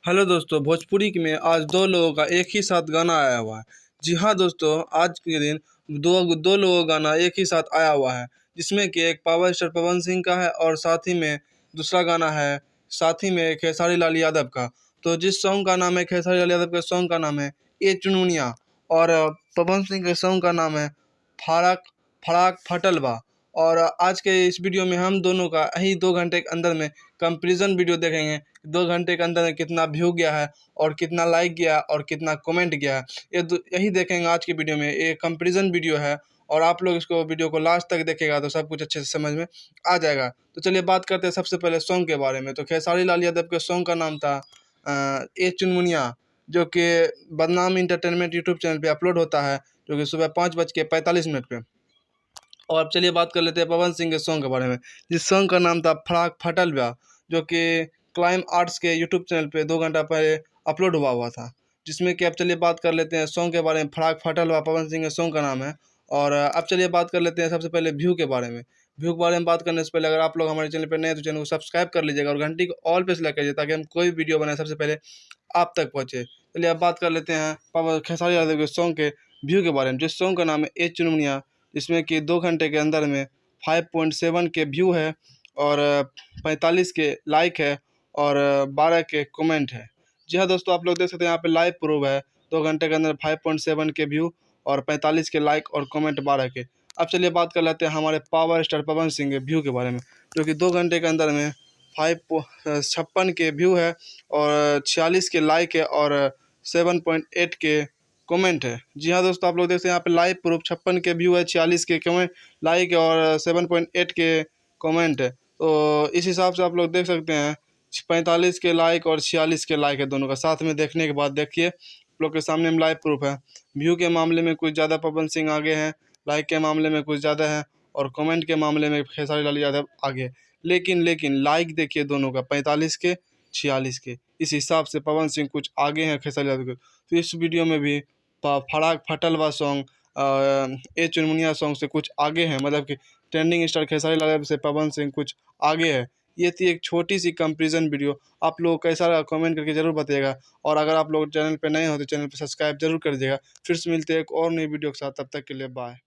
Hello दोस्तों, भोजपुरी में आज दो लोगों का एक ही साथ गाना आया हुआ है। जी हाँ दोस्तों, आज के दिन दो दो लोगों का गाना एक ही साथ आया हुआ है, जिसमें कि एक पावर स्टार पवन सिंह का है और साथ ही में दूसरा गाना है, साथ ही में खेसारी लाल यादव का। तो जिस सॉन्ग का नाम है खेसारी लाल यादव के सॉन्ग का नाम है ए चुनमुनिया, और पवन सिंह के सॉन्ग का नाम है फड़ाक फड़ाक फटल बा। और आज के इस वीडियो में हम दोनों का यही 2 घंटे के अंदर में कंपैरिजन वीडियो देखेंगे। 2 घंटे के अंदर में कितना व्यू गया है और कितना लाइक गया और कितना कमेंट गया है, यही देखेंगे आज की वीडियो में। ये कंपैरिजन वीडियो है और आप लोग इसको वीडियो को लास्ट तक देखेगा तो सब कुछ अच्छे से समझ में आ जाएगा। तो चलिए बात करते हैं सबसे पहले सॉन्ग के बारे में। तो खेसारी लाल यादव के सॉन्ग का नाम था ए चुनमुनिया, जो कि बदनाम इंटरटेनमेंट यूट्यूब चैनल पे अपलोड होता है, जो कि सुबह 5:45 पे। और अब चलिए बात कर लेते हैं पवन सिंह के सॉन्ग के बारे में, जिस सॉन्ग का नाम था फड़ाक फटल बा, जो कि क्लाइम आर्ट्स के यूट्यूब चैनल पे 2 घंटा पहले अपलोड हुआ था। जिसमें कि अब चलिए बात कर लेते हैं सॉन्ग के बारे में। फड़ाक फटल बा पवन सिंह के सॉन्ग का नाम है। और अब चलिए बात कर लेते हैं सबसे पहले व्यू के बारे में। व्यू के बारे में बात करने से पहले अगर आप लोग हमारे चैनल पर नए हैं तो चैनल को सब्सक्राइब कर लीजिएगा और घंटी को ऑल पे सेलेक्ट कीजिए, ताकि हम कोई वीडियो बनाए सबसे पहले आप तक पहुँचे। चलिए अब बात कर लेते हैं पवन खेसारी यादव के सॉन्ग के व्यू के बारे में, जिस सॉन्ग का नाम है ए चुनमुनिया, जिसमें कि 2 घंटे के अंदर में 5.7 के व्यू है और 45 के लाइक है और 12 के कमेंट है। जी हाँ दोस्तों, आप लोग देख सकते हैं यहाँ पे लाइव प्रूफ है। 2 घंटे के अंदर 5.7 के व्यू और 45 के लाइक और कमेंट 12 के। अब चलिए बात कर लेते हैं हमारे पावर स्टार पवन सिंह के व्यू के बारे में, जो कि 2 घंटे के अंदर में 56 के व्यू है और 46 के लाइक है और 7.8 के कमेंट है। जी हाँ दोस्तों, आप लोग देखते हैं यहाँ पे लाइव प्रूफ 56 के व्यू है, 46 के कमेंट लाइक है और 7.8 के कमेंट है। तो इस हिसाब से आप लोग देख सकते हैं 45 के लाइक और 46 के लाइक है, दोनों का साथ में देखने के बाद देखिए आप लोग के सामने में लाइव प्रूफ है। व्यू के मामले में कुछ ज़्यादा पवन सिंह आगे हैं, लाइक के मामले में कुछ ज़्यादा है और कमेंट के मामले में खेसारी लाल यादव आगे। लेकिन लाइक देखिए दोनों का 45 के 46 के, इस हिसाब से पवन सिंह कुछ आगे हैं खेसारी यादव के। तो इस वीडियो में भी फड़ाक फटलवा सॉन्ग ए चुनमुनिया सॉन्ग से कुछ आगे हैं, मतलब कि ट्रेंडिंग स्टार खेसारी लाल यादव से पवन सिंह कुछ आगे है। ये थी एक छोटी सी कंपैरिजन वीडियो। आप लोग कैसा रहा कमेंट करके ज़रूर बताइएगा, और अगर आप लोग चैनल पे नए हो तो चैनल पे सब्सक्राइब जरूर कर दीजिएगा। फिर से मिलते हैं एक और नई वीडियो के साथ, तब तक के लिए बाय।